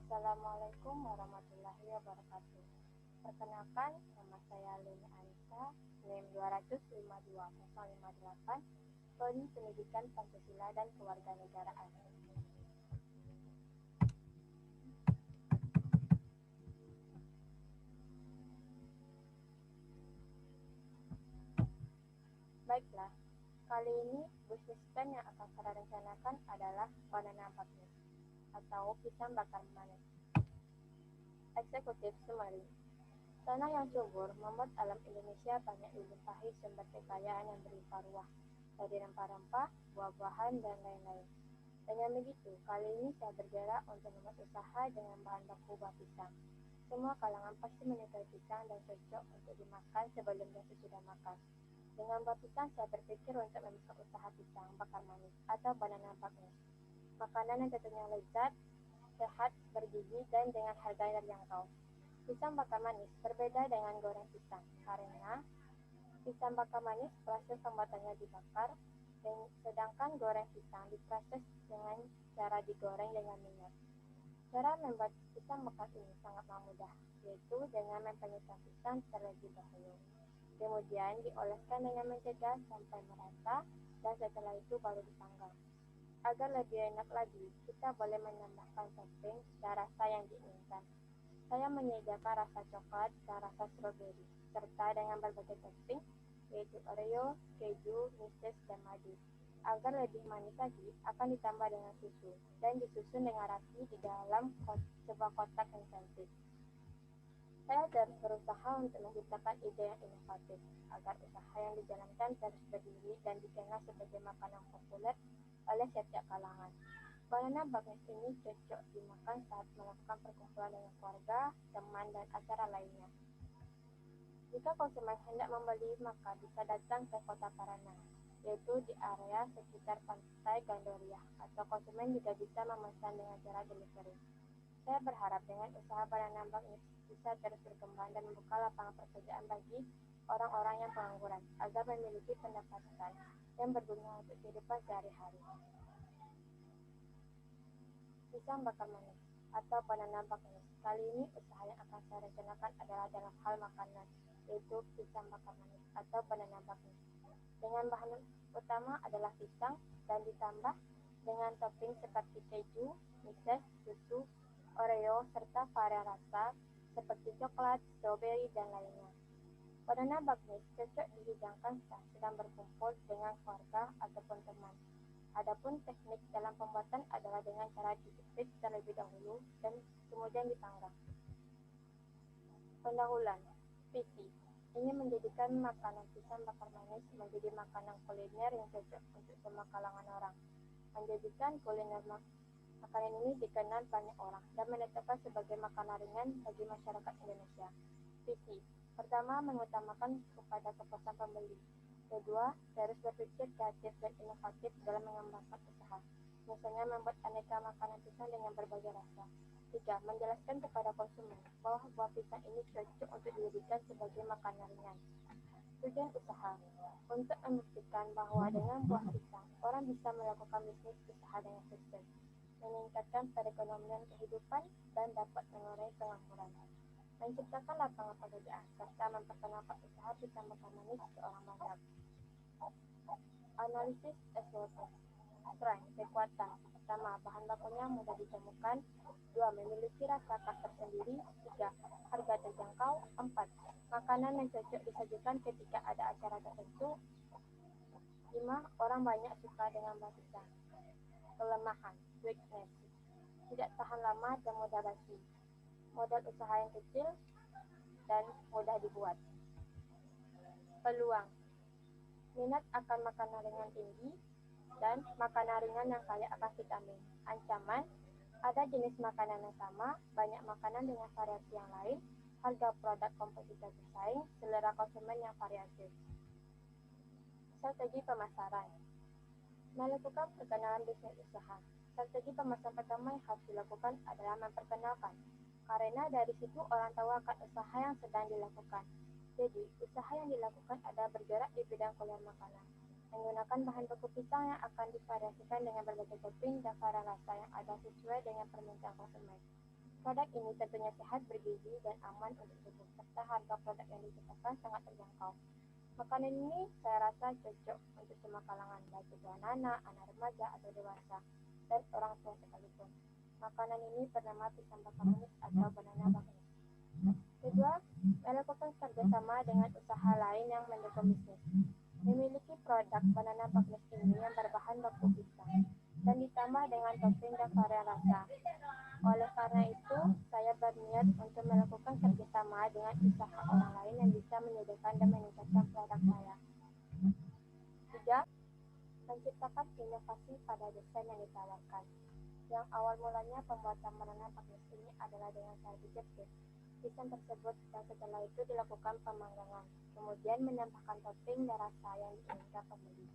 Assalamualaikum warahmatullahi wabarakatuh. Perkenalkan, nama saya Leni Anissa, NIM 252.058, Prodi Pendidikan Pancasila dan Kewarganegaraan. Baiklah, kali ini bisnis plan yang akan saya rencanakan adalah banana business atau pisang bakar manis. Eksekutif summary. Tanah yang subur membuat alam Indonesia banyak dilimpahi sumber kekayaan yang berupa ruah, dari rempah-rempah, buah-buahan, dan lain-lain. Dengan begitu, kali ini saya bergerak untuk membuat usaha dengan bahan baku buah pisang. Semua kalangan pasti menyukai pisang dan cocok untuk dimakan sebelum dan sesudah makan. Dengan buah pisang, saya berpikir untuk membuka usaha pisang bakar manis atau banana business. Makanan yang tentunya lezat, sehat, bergizi, dan dengan harga yang terjangkau. Pisang bakar manis berbeda dengan goreng pisang karena pisang bakar manis proses pembuatannya dibakar, sedangkan goreng pisang diproses dengan cara digoreng dengan minyak. Cara membuat pisang bakar ini sangatlah mudah, yaitu dengan mempanaskan pisang terlebih dahulu. Kemudian dioleskan dengan mentega sampai merata, dan setelah itu baru dipanggang. Agar lebih enak lagi, kita boleh menambahkan topping dan rasa yang diinginkan. Saya menyediakan rasa coklat dan rasa stroberi, serta dengan berbagai topping, yaitu Oreo, keju, meses, dan madu. Agar lebih manis lagi, akan ditambah dengan susu, dan disusun dengan rapi di dalam sebuah kotak yang cantik. Saya terus berusaha untuk menciptakan ide yang inovatif, agar usaha yang dijalankan terus berdiri dan dikenal sebagai makanan populer oleh setiap kalangan. Banana business ini cocok dimakan saat melakukan perkumpulan dengan keluarga, teman, dan acara lainnya. Jika konsumen hendak membeli, maka bisa datang ke Kota Parana, yaitu di area sekitar Pantai Gandoria, atau konsumen juga bisa memesan dengan cara delivery. Saya berharap dengan usaha banana business bisa terus berkembang dan membuka lapangan pekerjaan bagi orang-orang yang pengangguran, agar memiliki pendapatan yang berguna untuk kehidupan sehari-hari. Pisang bakar manis atau banana business. Kali ini usaha yang akan saya rencanakan adalah dalam hal makanan, yaitu pisang bakar manis atau banana business. Dengan bahan utama adalah pisang dan ditambah dengan topping seperti keju, meses, susu, Oreo, serta varian rasa seperti coklat, stroberi, dan lainnya. Banana business cocok dihidangkan saat sedang berkumpul dengan keluarga ataupun teman. Adapun teknik dalam pembuatan adalah dengan cara dijepit terlebih dahulu dan kemudian dipanggang. Pendahuluan, visi. Ingin menjadikan makanan pisang bakar manis menjadi makanan kuliner yang cocok untuk semua kalangan orang. Menjadikan kuliner makanan ini dikenal banyak orang dan menetapkan sebagai makanan ringan bagi masyarakat Indonesia. Visi. Pertama, mengutamakan kepada kepuasan pembeli. Kedua, harus berpikir kreatif dan inovatif dalam mengembangkan usaha. Misalnya membuat aneka makanan pisang dengan berbagai rasa. Tiga, menjelaskan kepada konsumen bahwa buah pisang ini cocok untuk dijadikan sebagai makanan ringan. Tujuan usaha untuk membuktikan bahwa dengan buah pisang, orang bisa melakukan bisnis usaha dengan sukses, meningkatkan perekonomian kehidupan, dan dapat mengurangi pengangguran. Menciptakan lapangan pekerjaan, serta memperkenalkan usaha pisang bakar manis ke orang banyak. Analisis SWOT. Strength, kekuatan. Pertama, bahan bakunya mudah ditemukan. Dua, memiliki rasa khas tersendiri. Tiga, harga terjangkau. Empat, makanan yang cocok disajikan ketika ada acara tertentu. Lima, orang banyak suka dengan buah pisang. Kelemahan, weakness. Tidak tahan lama dan mudah basi. Modal usaha yang kecil dan mudah dibuat. Peluang, minat akan makanan ringan tinggi dan makanan ringan yang kaya akan vitamin. Ancaman, ada jenis makanan yang sama, banyak makanan dengan variasi yang lain, harga produk kompetitor bersaing, selera konsumen yang variatif. Strategi pemasaran. Melakukan perkenalan bisnis usaha. Strategi pemasaran pertama yang harus dilakukan adalah memperkenalkan, karena dari situ orang tahu akan usaha yang sedang dilakukan. Jadi, usaha yang dilakukan adalah bergerak di bidang kuliner makanan, menggunakan bahan baku pisang yang akan divariasikan dengan berbagai topping dan varian rasa yang ada sesuai dengan permintaan konsumen. Produk ini tentunya sehat, bergizi, dan aman untuk tubuh, serta harga produk yang diciptakan sangat terjangkau. Makanan ini saya rasa cocok untuk semua kalangan, baik itu anak-anak, anak remaja, atau dewasa, dan orang tua sekalipun. Makanan ini bernama pisang bakar manis atau banana bakar. Kedua, melakukan kerjasama dengan usaha lain yang mendukung bisnis. Memiliki produk banana bakar ini yang berbahan baku pisang dan ditambah dengan topping dan varian rasa. Oleh karena itu, saya berniat untuk melakukan kerjasama dengan usaha orang lain yang bisa menyediakan dan meningkatkan produk saya. Tiga, menciptakan inovasi pada desain yang ditawarkan. Yang awal mulanya pembuatan banana bakar ini adalah dengan saya dijepit desain tersebut dan setelah itu dilakukan pemanggangan, kemudian menambahkan topping dan rasa yang diinginkan pembeli.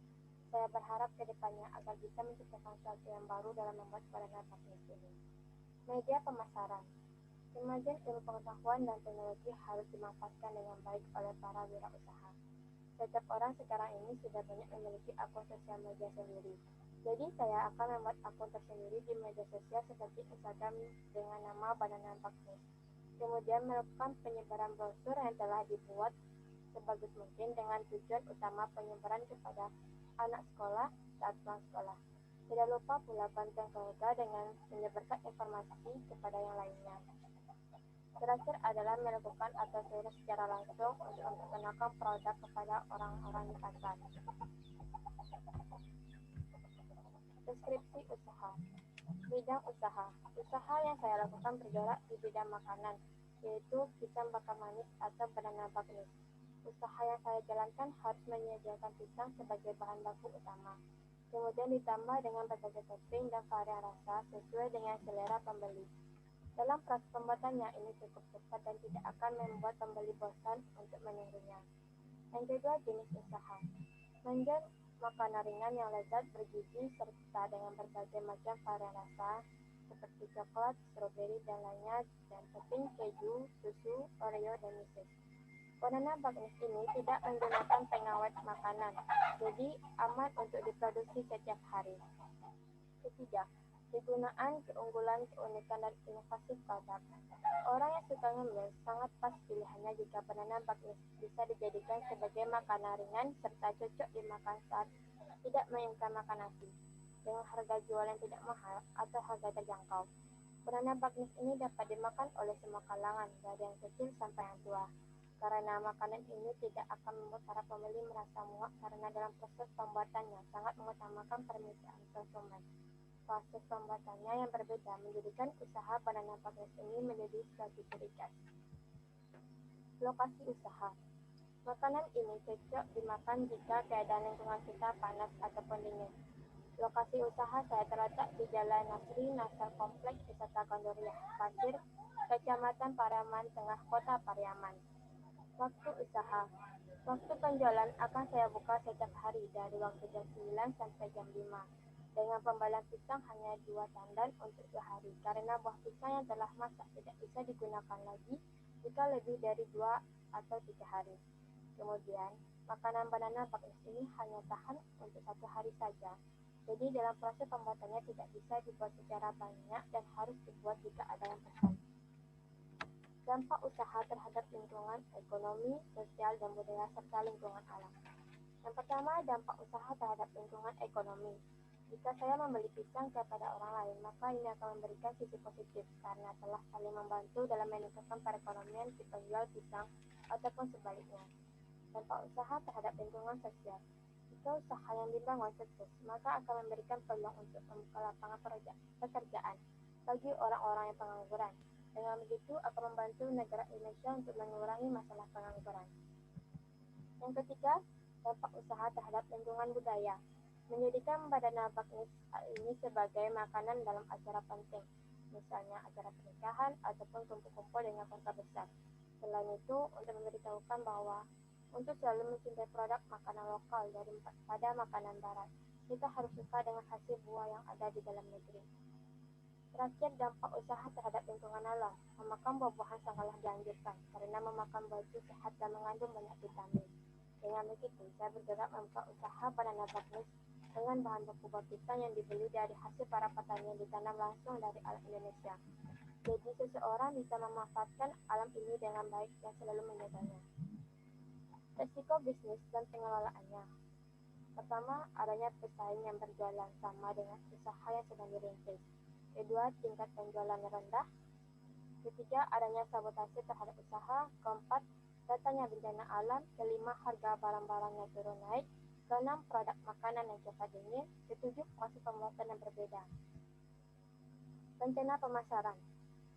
Saya berharap ke depannya agar bisa menciptakan sesuatu yang baru dalam membuat banana bakar ini. Media pemasaran. Kemajuan ilmu pengetahuan dan teknologi harus dimanfaatkan dengan baik oleh para wirausaha. Setiap orang sekarang ini sudah banyak memiliki akun sosial media sendiri. Jadi saya akan membuat akun tersendiri di media sosial seperti Instagram dengan nama Banana Bakar. Kemudian melakukan penyebaran brosur yang telah dibuat sebagus mungkin dengan tujuan utama penyebaran kepada anak sekolah saat pulang sekolah. Tidak lupa pula bantuan keluarga dengan menyebarkan informasi kepada yang lainnya. Terakhir adalah melakukan atau sales secara langsung untuk memperkenalkan produk kepada orang-orang di pasar. Deskripsi usaha. Bidang usaha. Usaha yang saya lakukan bergerak di bidang makanan, yaitu pisang bakar manis atau banana bakar. Usaha yang saya jalankan harus menyediakan pisang sebagai bahan baku utama, kemudian ditambah dengan berbagai topping dan varian rasa sesuai dengan selera pembeli. Dalam proses pembuatannya ini cukup cepat dan tidak akan membuat pembeli bosan untuk menunggunya. Yang kedua, jenis usaha. Menjual makanan ringan yang lezat, bergizi, serta dengan berbagai macam varian rasa seperti coklat, stroberi, dan lainnya, dan topping keju, susu, oreo, dan meses. Banana bakar ini tidak menggunakan pengawet makanan, jadi aman untuk diproduksi setiap hari. Ketiga, kegunaan, keunggulan, keunikan, dan inovasi produk. Orang yang suka ngemil sangat pas pilihannya jika banana bakar bisa dijadikan sebagai makanan ringan serta cocok dimakan saat tidak menginginkan makan nasi. Dengan harga jual yang tidak mahal atau harga terjangkau, banana bakar ini dapat dimakan oleh semua kalangan, dari yang kecil sampai yang tua. Karena makanan ini tidak akan membuat para pembeli merasa muak karena dalam proses pembuatannya sangat mengutamakan permintaan konsumen. Proses pembuatannya yang berbeda menjadikan usaha banana bakar ini menjadi suatu ciri khas. Lokasi usaha. Makanan ini cocok dimakan jika keadaan lingkungan kita panas ataupun dingin. Lokasi usaha saya terletak di Jalan Nasri Nasar Kompleks Wisata Gondoria, Pasir, Kecamatan Pariaman Tengah, Kota Pariaman. Waktu usaha. Waktu penjualan akan saya buka setiap hari dari waktu jam 9 sampai jam 5. Dengan pembelian pisang hanya 2 tandan untuk 2 hari, karena buah pisang yang telah masak tidak bisa digunakan lagi jika lebih dari 2 atau 3 hari. Kemudian, makanan banana bakar ini hanya tahan untuk 1 hari saja. Jadi dalam proses pembuatannya tidak bisa dibuat secara banyak dan harus dibuat jika ada yang pesan. Dampak usaha terhadap lingkungan, ekonomi, sosial, dan budaya serta lingkungan alam. Yang pertama, dampak usaha terhadap lingkungan ekonomi. Jika saya membeli pisang kepada orang lain, maka ini akan memberikan sisi positif karena telah saling membantu dalam meningkatkan perekonomian si penjual pisang ataupun sebaliknya. Dampak usaha terhadap lingkungan sosial. Jika usaha yang dibangun sukses, maka akan memberikan peluang untuk membuka lapangan pekerjaan bagi orang-orang yang pengangguran. Dengan begitu akan membantu negara Indonesia untuk mengurangi masalah pengangguran. Yang ketiga, dampak usaha terhadap lingkungan budaya. Menjadikan banana bakar ini sebagai makanan dalam acara penting, misalnya acara pernikahan ataupun kumpul-kumpul dengan keluarga besar. Selain itu, untuk memberitahukan bahwa untuk selalu mencintai produk makanan lokal daripada makanan barat, kita harus suka dengan hasil buah yang ada di dalam negeri. Terakhir, dampak usaha terhadap lingkungan alam. Memakan buah-buahan sangatlah dianjurkan karena memakan buah itu sehat dan mengandung banyak vitamin. Dengan begitu, saya bergerak membuka usaha banana bakar dengan bahan baku buah pisang yang dibeli dari hasil para petani yang ditanam langsung dari alam Indonesia. Jadi seseorang bisa memanfaatkan alam ini dengan baik dan selalu menjaganya. Resiko bisnis dan pengelolaannya. Pertama, adanya pesaing yang berjalan sama dengan usaha yang sedang dirintis. Kedua, tingkat penjualan rendah. Ketiga, adanya sabotase terhadap usaha. Keempat, datangnya bencana alam. Kelima, harga barang-barang yang turun naik. Keenam, produk makanan yang cepat dingin. Ketujuh, proses pembuatan yang berbeda. Rencana pemasaran.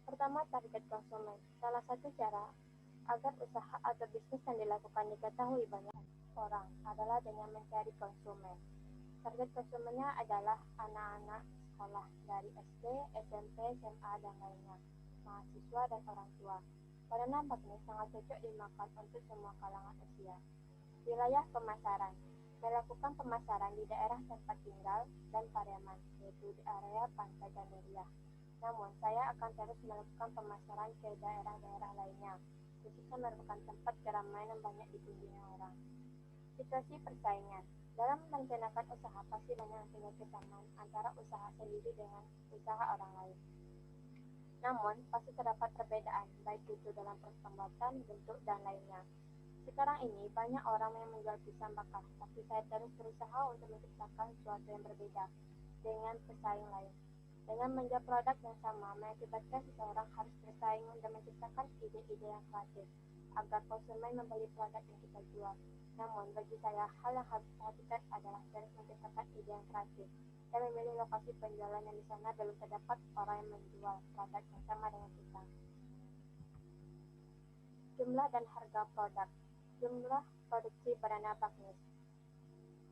Pertama, target konsumen. Salah satu cara agar usaha atau bisnis yang dilakukan diketahui banyak orang adalah dengan mencari konsumen. Target konsumennya adalah anak-anak sekolah dari SD, SMP, SMA, dan lainnya, mahasiswa dan orang tua. Pada nampaknya sangat cocok dimakan untuk semua kalangan usia. Wilayah pemasaran. Melakukan pemasaran di daerah tempat tinggal dan Pariaman, yaitu di area Pantai Ganderia. Namun, saya akan terus melakukan pemasaran ke daerah-daerah lainnya, khususnya merupakan tempat keramaian banyak dikunjungi orang. Situasi persaingan. Dalam merencanakan usaha pasti banyak punya kesamaan antara usaha sendiri dengan usaha orang lain. Namun, pasti terdapat perbedaan, baik itu dalam proses pembuatan, bentuk, dan lainnya. Sekarang ini banyak orang yang menjual pisang bakar, tapi saya terus berusaha untuk menciptakan sesuatu yang berbeda dengan pesaing lain. Dengan menjual produk yang sama, mengakibatkan seseorang harus bersaing untuk menciptakan ide-ide yang kreatif, agar konsumen membeli produk yang kita jual. Namun, bagi saya, hal yang harus diperhatikan adalah terus menciptakan ide yang kreatif, dan memilih lokasi penjualan yang di sana belum terdapat orang yang menjual produk yang sama dengan kita. Jumlah dan harga produk. Jumlah produksi banana bagnis.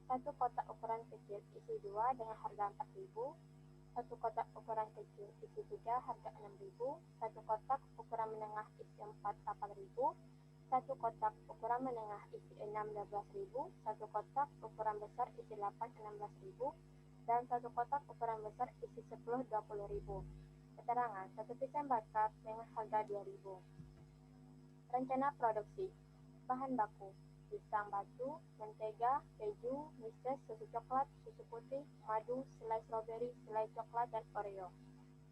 Satu kotak ukuran kecil isi 2 dengan harga 4.000. Satu kotak ukuran kecil isi 3 harga 6.000. Satu kotak ukuran menengah isi 4 8.000. Satu kotak ukuran menengah isi 6 12.000. Satu kotak ukuran besar isi 8 16.000. Dan satu kotak ukuran besar isi 10 20.000. Keterangan, satu pisang bakar dengan harga 2.000. Rencana produksi. Bahan baku, pisang batu, mentega, keju, misses, susu coklat, susu putih, madu, selai stroberi, selai coklat, dan Oreo.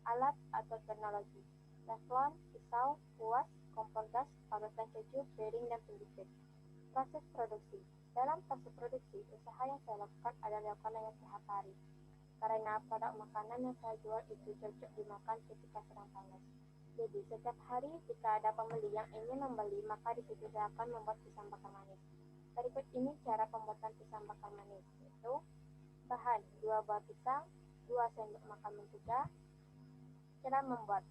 Alat atau teknologi, teflon, pisau, kuas, kompor gas, parutan keju, piring, dan penjepit. Proses produksi. Dalam proses produksi, usaha yang saya lakukan adalah dilakukan dengan setiap hari. Karena produk makanan yang saya jual itu cocok dimakan ketika sedang panas. Jadi, setiap hari jika ada pembeli yang ingin membeli, maka di situ saya akan membuat pisang bakar manis. Berikut ini cara pembuatan pisang bakar manis, yaitu bahan 2 buah pisang, 2 sendok makan mentega. Cara membuat.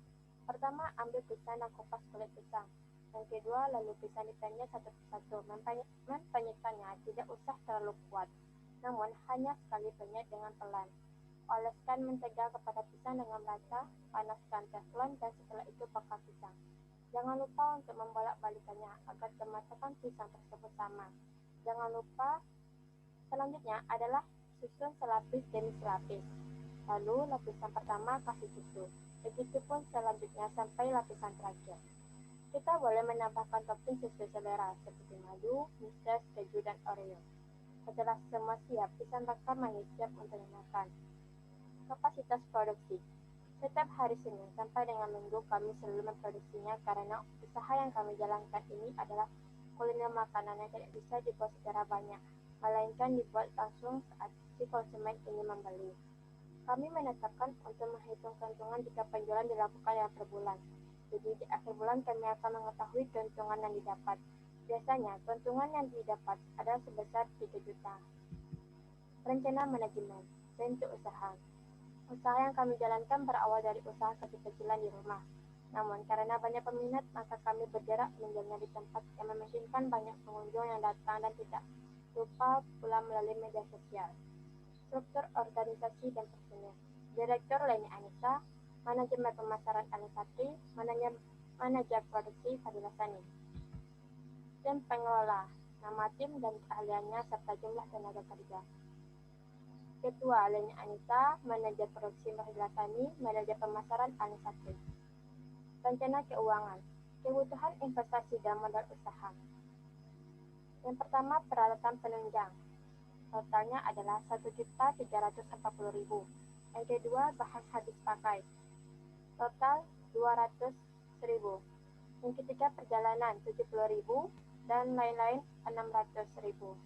Pertama, ambil pisang dan kupas kulit pisang. Yang kedua, lalu pisang dipenyet satu persatu. Mempenyetkannya tidak usah terlalu kuat, namun hanya sekali penyet dengan pelan. Oleskan mentega kepada pisang dengan merata, panaskan teflon, dan setelah itu bakar pisang. Jangan lupa untuk membolak-balikannya agar kematangan pisang tersebut sama. Jangan lupa, selanjutnya adalah susun selapis demi selapis. Lalu lapisan pertama kasih susu. Begitupun selanjutnya sampai lapisan terakhir. Kita boleh menambahkan topping sesuai selera seperti madu, misses, keju, dan Oreo. Setelah semua siap, pisang bakar manis siap untuk dimakan. Kapasitas produksi. Setiap hari Senin sampai dengan Minggu kami selalu memproduksinya karena usaha yang kami jalankan ini adalah kuliner makanan yang tidak bisa dibuat secara banyak, melainkan dibuat langsung saat si konsumen ingin membeli. Kami menetapkan untuk menghitung keuntungan jika penjualan dilakukan dalam per bulan. Jadi di akhir bulan kami akan mengetahui keuntungan yang didapat. Biasanya keuntungan yang didapat adalah sebesar 3 juta. Rencana manajemen. Bentuk usaha. Usaha yang kami jalankan berawal dari usaha kecil-kecilan di rumah. Namun, karena banyak peminat, maka kami bergerak menjualnya di tempat yang memungkinkan banyak pengunjung yang datang dan tidak lupa pula melalui media sosial. Struktur organisasi dan personil. Direktur Leni Anissa, Manajemen Pemasaran Ali Satri, Manajer Produksi Fadila Sani. Tim pengelola, nama tim dan keahliannya serta jumlah tenaga kerja. Ketua Leni Anissa, Manajer Produksi Fadila Sani, Manajer Pemasaran Ali Satri. Rencana keuangan, kebutuhan investasi dan modal usaha. Yang pertama, peralatan penunjang. totalnya adalah 1.340.000. Yang kedua, bahan habis pakai, total 200.000. Yang ketiga, perjalanan 70.000 dan lain-lain 600.000.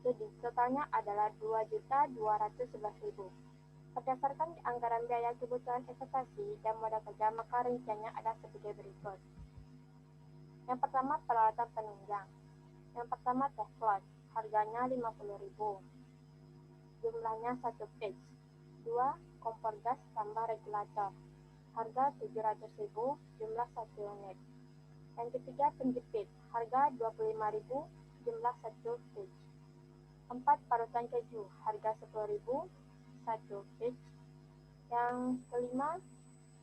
Jadi totalnya adalah 2.211.000. Berdasarkan anggaran biaya kebutuhan investasi dan modal kerja, maka rinciannya ada sebagai berikut. Yang pertama, peralatan penunjang. Yang pertama, teflon, harganya 50.000. Jumlahnya 1 pitch. 2. Kompor gas tambah regulator, harga 700.000, jumlah 1 unit. Yang ketiga, penjepit, harga 25.000, jumlah 1 pitch. 4. Parutan keju, harga 10.000, 1 pitch. Yang kelima,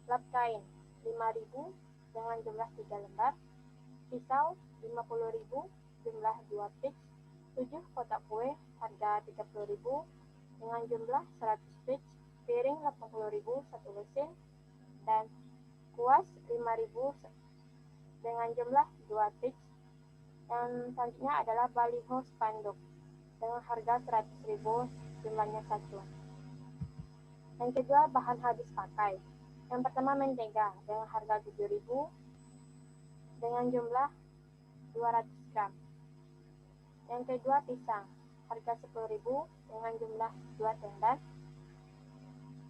lap kain, 5.000 dengan jumlah 3 lembar. Pisau, 50.000, jumlah 2 pitch. 7. Kotak kue, harga 30.000 dengan jumlah 100 pitch. Piring 80.000, 1 mesin. Dan kuas 5.000 dengan jumlah 2 pitch. Yang selanjutnya adalah baliho spanduk dengan harga 100.000, jumlahnya 1. Yang kedua, bahan habis pakai. Yang pertama, mentega dengan harga 7.000 dengan jumlah 200 gram. Yang kedua, pisang, harga 10.000 dengan jumlah 2 tendan.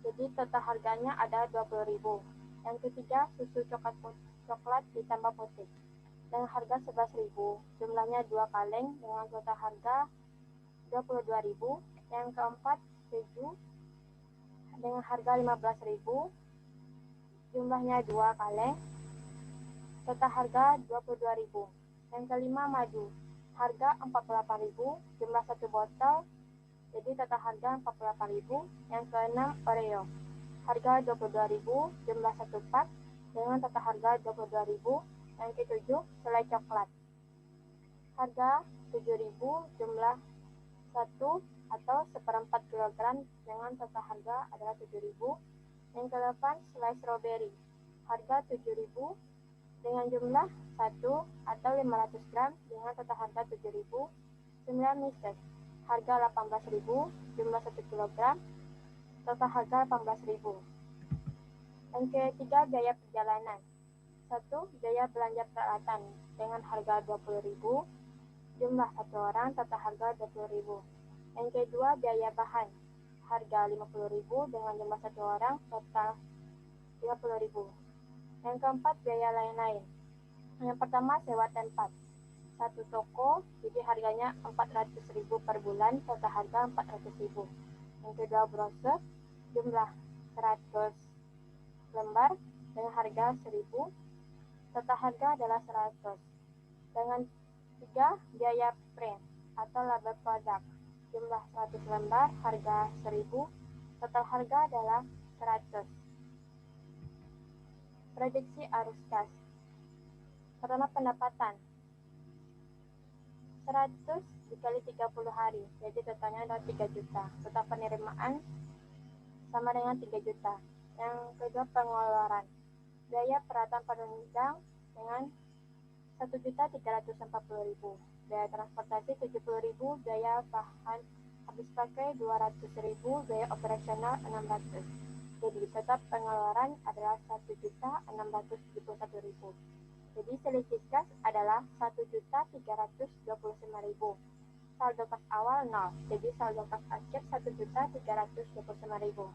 Jadi total harganya ada 20.000. Yang ketiga, susu coklat ditambah putih dengan harga 11.000, jumlahnya 2 kaleng dengan total harga 22.000. Yang keempat, keju dengan harga 15.000, jumlahnya 2 kaleng, total harga 22.000. Yang kelima, madu, harga 48.000, jumlah 1 botol, jadi total harga 48.000. Yang keenam, Oreo, harga 22.000, jumlah 1 pak dengan total harga 22.000. Yang ketujuh, selai coklat, harga 7.000, jumlah 1 atau 1/4 kg dengan total harga adalah 7.000. Yang ke-8, selai strawberry, harga 7.000 dengan jumlah 1 atau 500 gram dengan total harga 7.000. 9. Misses, harga 18.000, jumlah 1 kg, total harga 18.000. Yang ketiga, biaya perjalanan. 1. Biaya belanja peralatan dengan harga 20.000, jumlah 1 orang, total harga 20.000. Yang kedua, biaya bahan, harga 50.000 dengan jumlah 1 orang, total 50.000. Yang keempat, biaya lain-lain. Yang pertama, sewa tempat, 1 toko, jadi harganya 400.000 per bulan, total harga 400.000. Yang kedua, brosur, jumlah 100 lembar dengan harga 1.000, total harga adalah 100. Dengan 3, biaya print atau label produk, jumlah 100 lembar, harga 1.000, total harga adalah 100. Prediksi arus kas. Pertama, pendapatan 100 dikali 30 hari, jadi totalnya adalah 3 juta. Total penerimaan sama dengan 3 juta. Yang kedua, pengeluaran, biaya peralatan penunjang dengan 1.340.000, biaya transportasi 70.000, biaya bahan habis pakai 200.000, biaya operasional 600. Jadi total pengeluaran adalah 1.671.000. Jadi selisih kas adalah 1.329.000. Saldo kas awal 0. Jadi saldo kas akhir 1.329.000.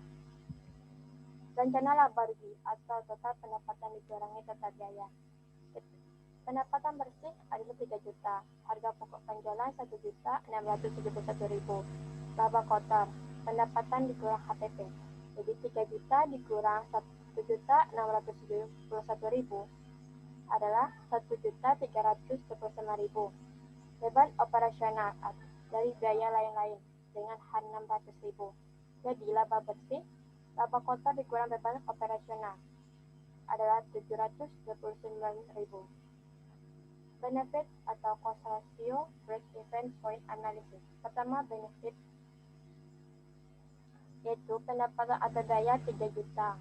Rencana laba rugi atau total pendapatan dikurangi total biaya. Pendapatan bersih adalah 3 juta. Harga pokok penjualan 1.671.000. Laba kotor, pendapatan dikurang HPP. Jadi 3 juta dikurang 1.671.000 adalah 1.329.000. Beban operasional dari biaya lain-lain dengan H600.000. Jadi laba bersih, laba kotor dikurang beban operasional adalah 729.000. Benefit atau cost ratio break-even point analysis. Pertama, benefit yaitu pendapatan atau daya 3 juta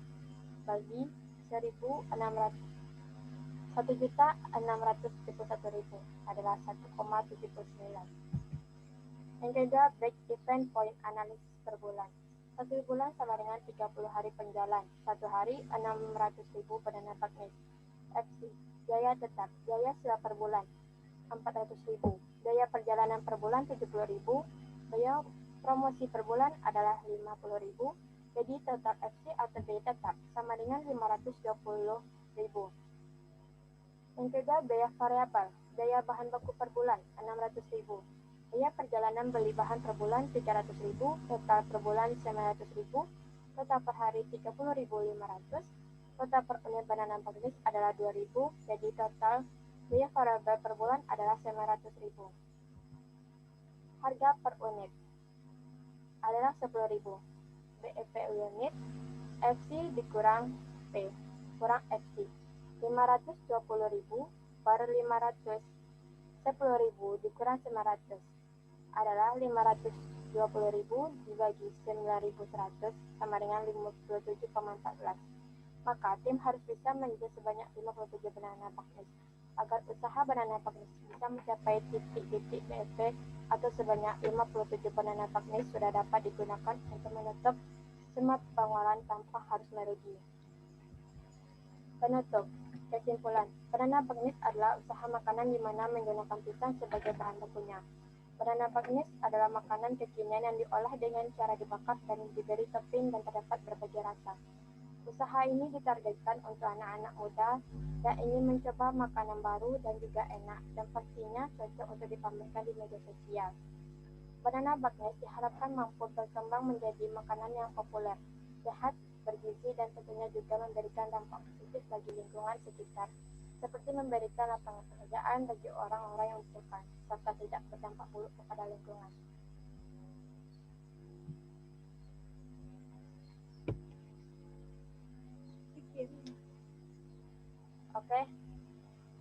bagi 1.671.000 adalah 1,79. Yang ketiga, break-even point analisis per bulan. 1 bulan sama dengan 30 hari penjualan. 1 hari 600.000 pada napak nis. FC, biaya tetap, biaya sewa per bulan 400.000. Biaya perjalanan per bulan 70.000. Biaya promosi per bulan adalah 50.000. Jadi total FC atau biaya tetap sama dengan 520.000. Yang ketiga, biaya variabel. Biaya bahan baku per bulan 600.000. Biaya perjalanan beli bahan per bulan 300.000, total per bulan 900.000, total per hari 30.500, total per unit banana bagus adalah 2.000, jadi total biaya variabel per bulan adalah 900.000. Harga per unit adalah 10.000. BEP unit, FC dikurang P, kurang FC. 520.000 per 500, 10.000 dikurang 900 adalah 520.000 dibagi 9.100 sama dengan 57,14. Maka tim harus bisa menjual sebanyak 57 banana paknis. Agar usaha banana paknis bisa mencapai titik-titik BEP atau sebanyak 57 banana paknis sudah dapat digunakan untuk menutup semua pengeluaran tanpa harus merugi. Penutup. Kesimpulan, banana paknis adalah usaha makanan di mana menggunakan pisang sebagai bahan bakunya. Banana paknis adalah makanan kekinian yang diolah dengan cara dibakar dan diberi topping dan terdapat berbagai rasa. Usaha ini ditargetkan untuk anak-anak muda yang ingin mencoba makanan baru dan juga enak dan pastinya cocok untuk dipamerkan di media sosial. Banana paknis diharapkan mampu berkembang menjadi makanan yang populer, sehat, bergizi dan tentunya juga memberikan dampak positif bagi lingkungan sekitar, seperti memberikan lapangan pekerjaan bagi orang-orang yang membutuhkan, serta tidak berdampak buruk kepada lingkungan. Oke,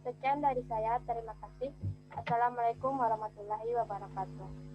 sekian dari saya. Terima kasih. Assalamualaikum warahmatullahi wabarakatuh.